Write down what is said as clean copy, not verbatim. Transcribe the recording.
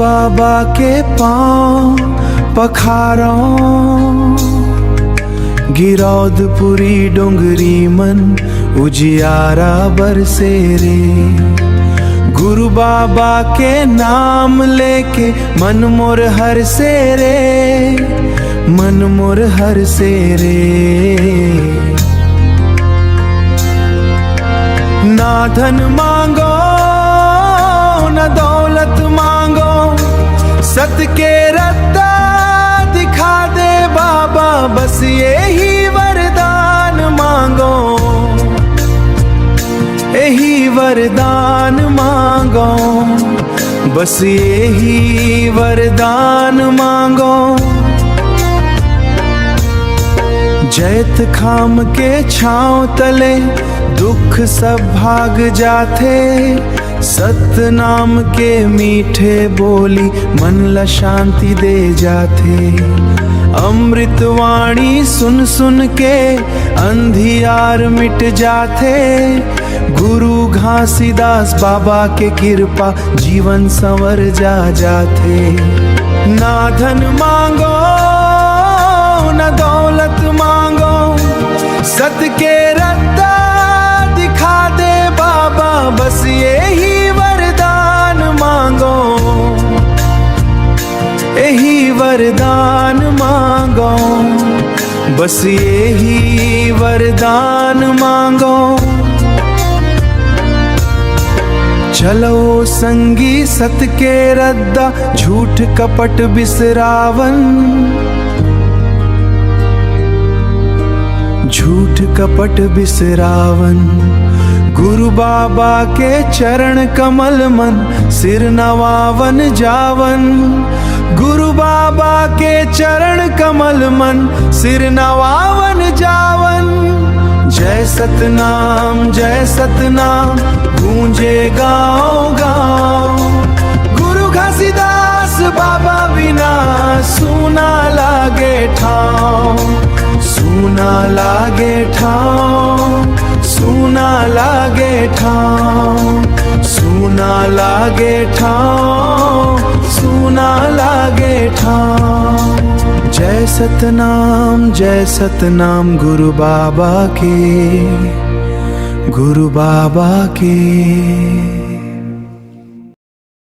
बाबा के पाँव पखारो, गिरौदपुरी डोंगरी मन उजियारा बरसे रे। गुरु बाबा के नाम लेके मन मोर हर से रे, मन मोर हर से रे। ना धन मांगो न दौलत मांगो, सत के रत्ता दिखा दे बाबा, बस यही वरदान मांगो, यही वरदान मांगो, बस यही वरदान मांगो। जैत खाम के छाँव तले दुख सब भाग जाते, सतनाम के मीठे बोली मन ला शांति दे जाते। अमृत वाणी सुन सुन के अंधियार मिट जाते, गुरु घासीदास बाबा के कृपा जीवन संवर जाते। ना धन मांगो न दौलत मांगो, सत के रत्ता दिखा दे बाबा, बस यही वरदान मांगो, यही वरदान मांगो, बस यही वरदान मांगो। चलो संगी सत के रद्दा, झूठ कपट बिसरावन, झूठ कपट बिसरावन। गुरु बाबा के चरण कमल मन सिर नवावन जावन, गुरु बाबा के चरण कमल मन सिर नवावन जावन। जय सतनाम गूंजे गाँव गाँव, गुरु घासीदास बाबा बिना सूना लागे ठाव, सूना लागे ठाव, सूना लागे ठाव, सूना लागे ठाव, सूना लागे ठाव। जय सतनाम गुरु बाबा के, गुरु बाबा के।